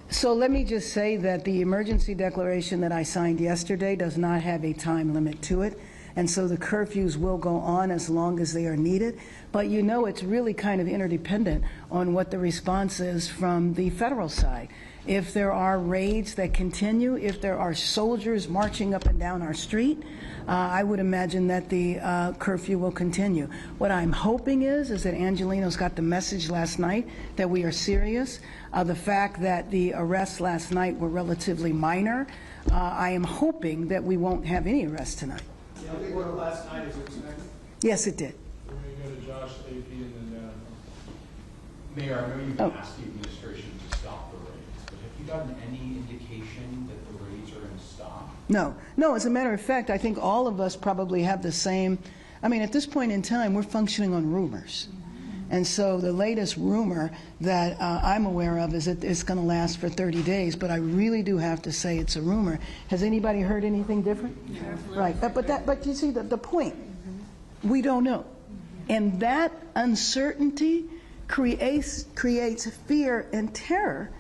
So let me just say that the emergency declaration that I signed yesterday does not have a time limit to it. And so the curfews will go on as long as they are needed. But you know, it's really kind of interdependent on what the response is from the federal side. If there are raids that continue, if there are soldiers marching up and down our street, I would imagine that the curfew will continue. What I'm hoping is that Angelino's got the message last night that we are serious. The fact that the arrests last night were relatively minor, I am hoping that we won't have any arrests tonight. Yeah, the order last night is expected. Yes, it did. We're going to go to Josh, AP, and then Mayor, I know you've been asked the administration to stop the raids, but have you gotten any indication that the raids are going to stop? No, as a matter of fact, I think all of us probably have the same. I mean, at this point in time, we're functioning on rumors. And so the latest rumor that I'm aware of is that it's going to last for 30 days, but I really do have to say it's a rumor. Has anybody heard anything different? Right, but you see the point. We don't know. And that uncertainty creates fear and terror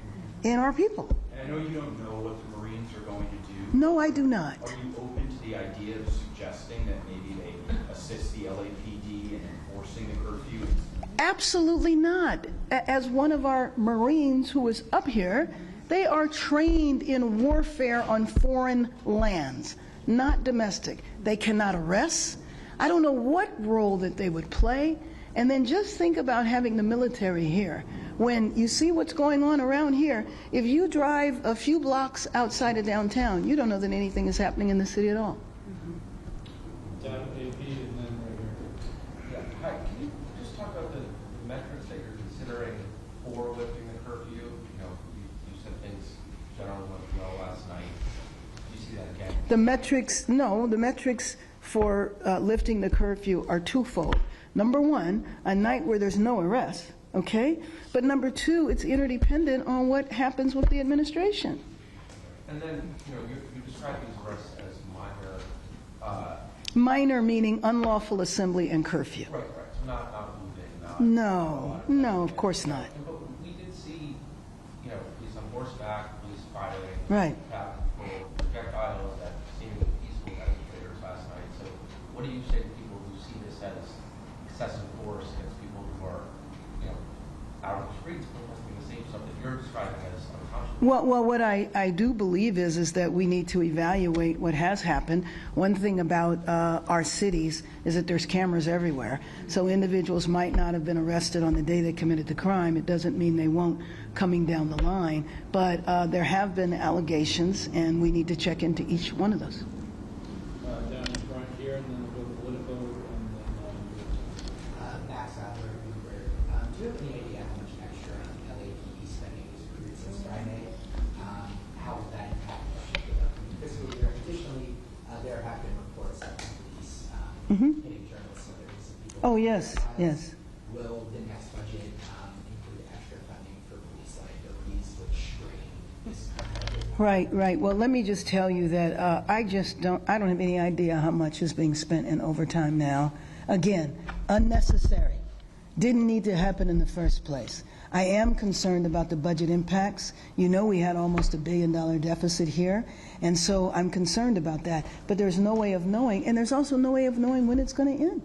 in our people. And I know you don't know what the Marines are going to do. No, I do not. Are you open to the idea of suggesting that maybe they assist the LAPD in enforcing the curfew? Absolutely not. As one of our Marines who was up here, they are trained in warfare on foreign lands, not domestic. They cannot arrest. I don't know what role that they would play. And then just think about having the military here. When you see what's going on around here, if you drive a few blocks outside of downtown, you don't know that anything is happening in the city at all. Down to AP, and then right here. Yeah, hi. Can you just talk about the metrics that you're considering for lifting the curfew? You know, you said things generally went well last night. Do you see that again? The metrics for lifting the curfew are twofold. Number one, a night where there's no arrest, okay? But number two, it's interdependent on what happens with the administration. And then, you know, you describe these arrests as minor. Minor meaning unlawful assembly and curfew. Right. So not moving. No, of course not. But we did see, you know, police on horseback, police firing, Right. projectiles at seemingly peaceful demonstrators last night. So what do you say to people who see this as excessive force against people who are, you know, out on the streets protesting the same stuff that you're describing as unconscionable? Well, what I do believe is that we need to evaluate what has happened. One thing about our cities is that there's cameras everywhere. So individuals might not have been arrested on the day they committed the crime. It doesn't mean they won't coming down the line. But there have been allegations, and we need to check into each one of those. Down in front here, and then we'll go political, and then Max Adler, do you have any idea how much extra LAPD spending is accrued since Friday? How will that impact the fiscal year? Additionally, there have been reports of police hitting journalists and other people. Oh, yes. Will the next budget include extra funding for police liabilities, which strain this kind of Right, right. Well, let me just tell you that I don't have any idea how much is being spent in overtime now. Again, unnecessary. Didn't need to happen in the first place. I am concerned about the budget impacts. You know, we had almost $1 billion deficit here, and so I'm concerned about that. But there's no way of knowing, and there's also no way of knowing when it's going to end.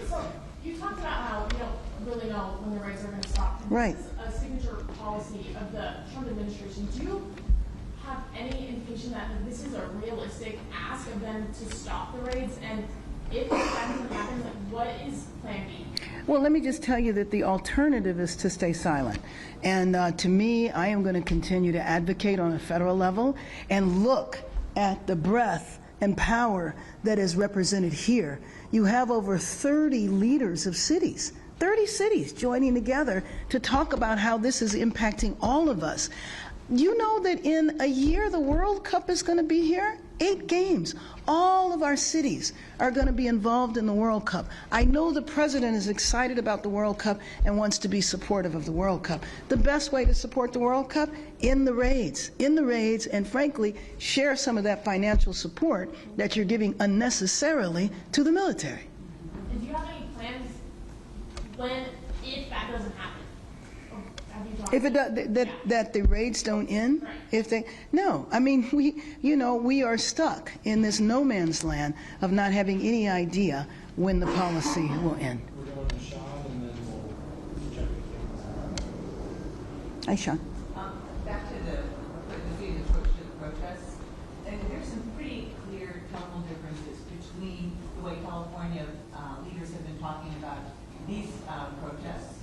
So you talked about how you don't really know when the rates are going to stop. Right. This is a signature policy of the Trump administration. Do you have any indication that this is a realistic ask of them to stop the raids? And if that doesn't happen, like, what is Plan B? Well, let me just tell you that the alternative is to stay silent. And to me, I am going to continue to advocate on a federal level and look at the breadth and power that is represented here. You have over 30 leaders of cities, 30 cities joining together to talk about how this is impacting all of us. You know that in a year the World Cup is going to be here? 8 games. All of our cities are going to be involved in the World Cup. I know the president is excited about the World Cup and wants to be supportive of the World Cup. The best way to support the World Cup? In the raids, and frankly, share some of that financial support that you're giving unnecessarily to the military. And do you have any plans if that doesn't happen? If it does, that the raids don't end, no. I mean, we are stuck in this no man's land of not having any idea when the policy will end. We're going to Sean, and then we'll check with Hi, Sean. Back to the protests, and there's some pretty clear tonal differences between the way California leaders have been talking about these protests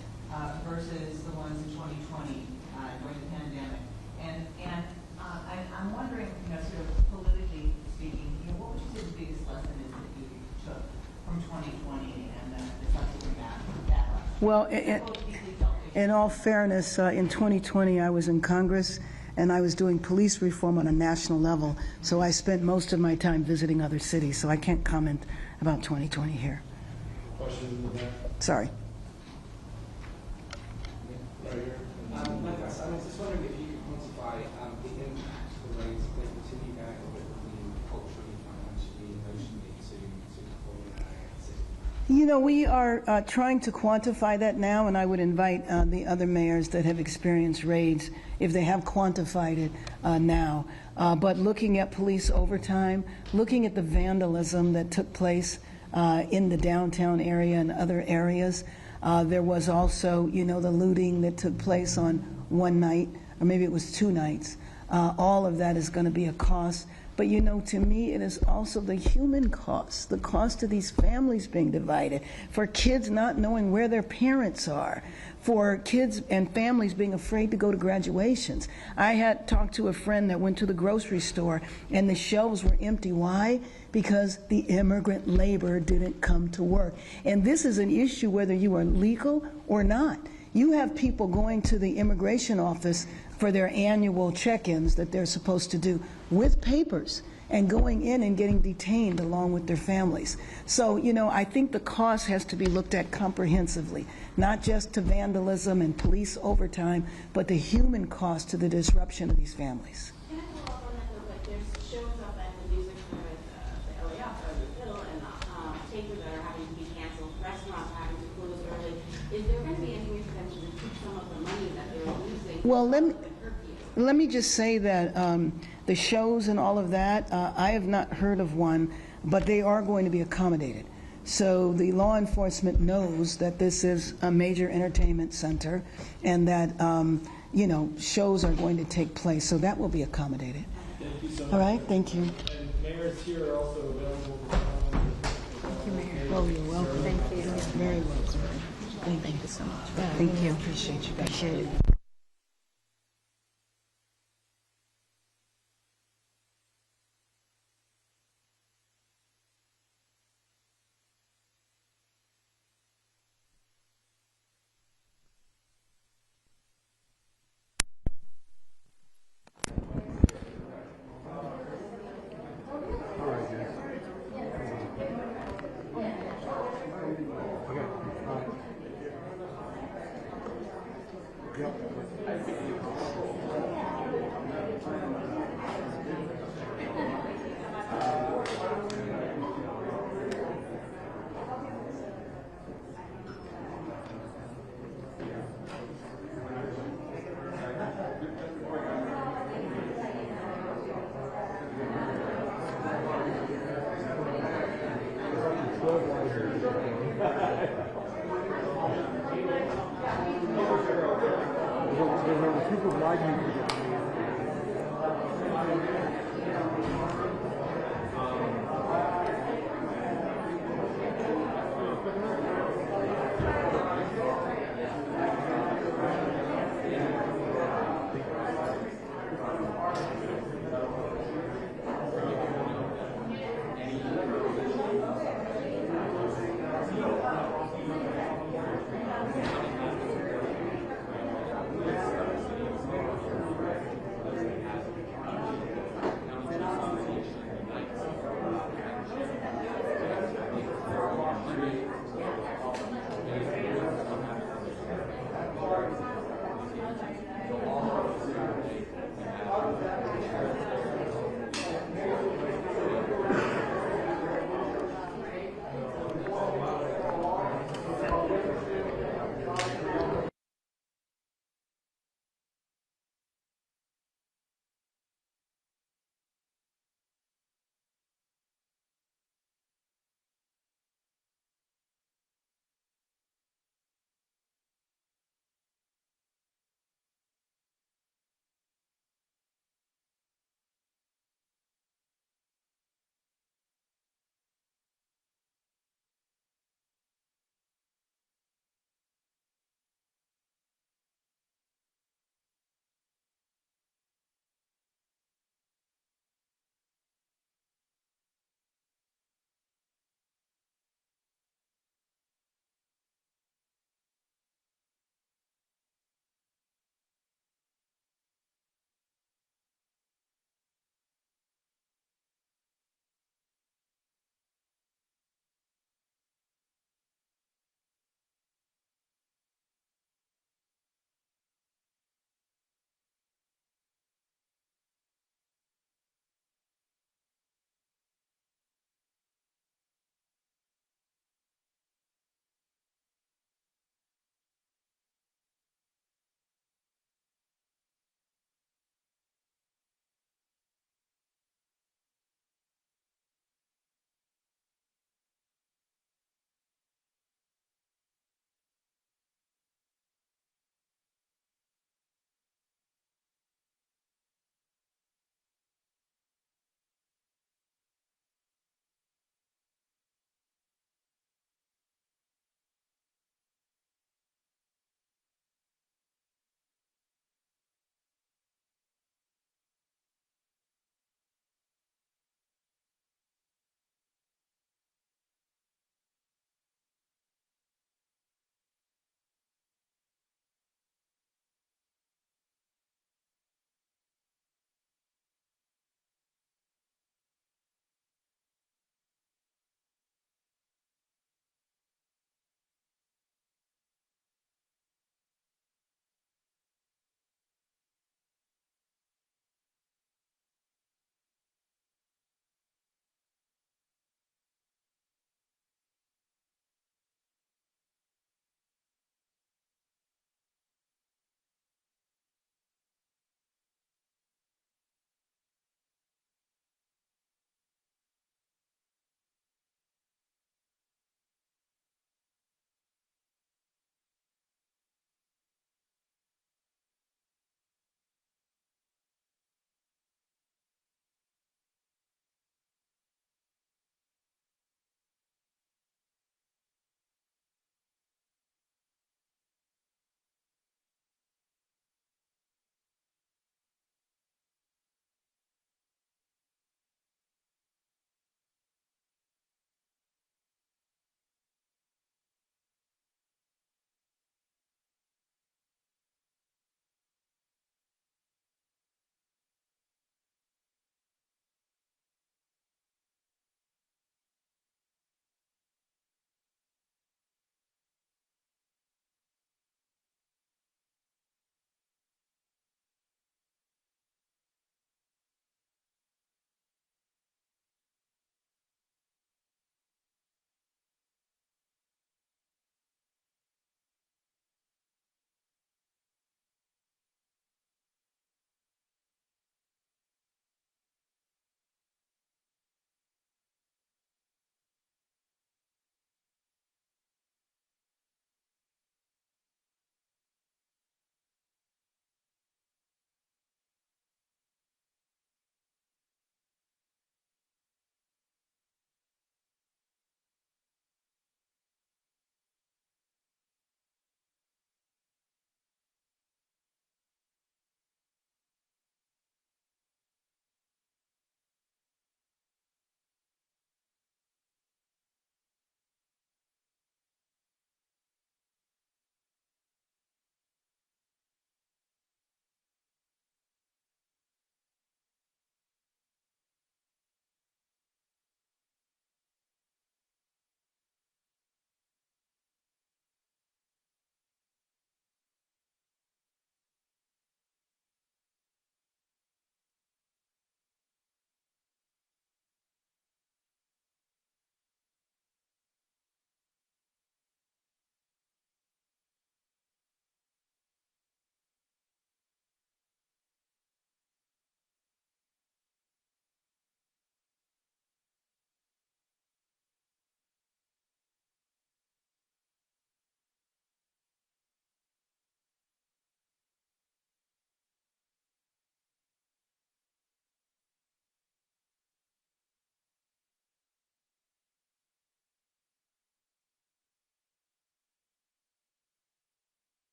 versus the ones in 2020 during the pandemic. And I'm wondering, sort of politically speaking, what would you say the biggest lesson is that you took from 2020 and the subsequent backlash? Well, in all fairness, in 2020 I was in Congress and I was doing police reform on a national level, so I spent most of my time visiting other cities, so I can't comment about 2020 here. Question in the back. Sorry. I was just wondering if you could quantify the impact the raids if they continue going on culturally, financially, emotionally to perform in that city. We are trying to quantify that now, and I would invite the other mayors that have experienced raids, if they have quantified it now. But looking at police overtime, looking at the vandalism that took place in the downtown area and other areas, there was also, the looting that took place on one night, or maybe it was 2 nights. All of that is going to be a cost. But, to me, it is also the human cost, the cost of these families being divided, for kids not knowing where their parents are, for kids and families being afraid to go to graduations. I had talked to a friend that went to the grocery store, and the shelves were empty. Why? Because the immigrant labor didn't come to work. And this is an issue whether you are legal or not. You have people going to the immigration office for their annual check-ins that they're supposed to do with papers and going in and getting detained along with their families. So, I think the cost has to be looked at comprehensively, not just to vandalism and police overtime, but the human cost to the disruption of these families. Can I follow up on that? Like, there's shows up at the music center at the LA Opera, the Fiddle, and theaters that are having to be canceled, restaurants are having to close early. Is there going to be any intervention to keep some of the money that they're losing? Well, let me just say that the shows and all of that, I have not heard of one, but they are going to be accommodated. So the law enforcement knows that this is a major entertainment center and that, shows are going to take place. So that will be accommodated. Thank you so much. All right, thank you. And mayors here are also available for comment. Thank you, Mayor. Oh, you're welcome. Thank you. You're very welcome. Thank you so much. Thank you. Appreciate you. Appreciate it. Yep.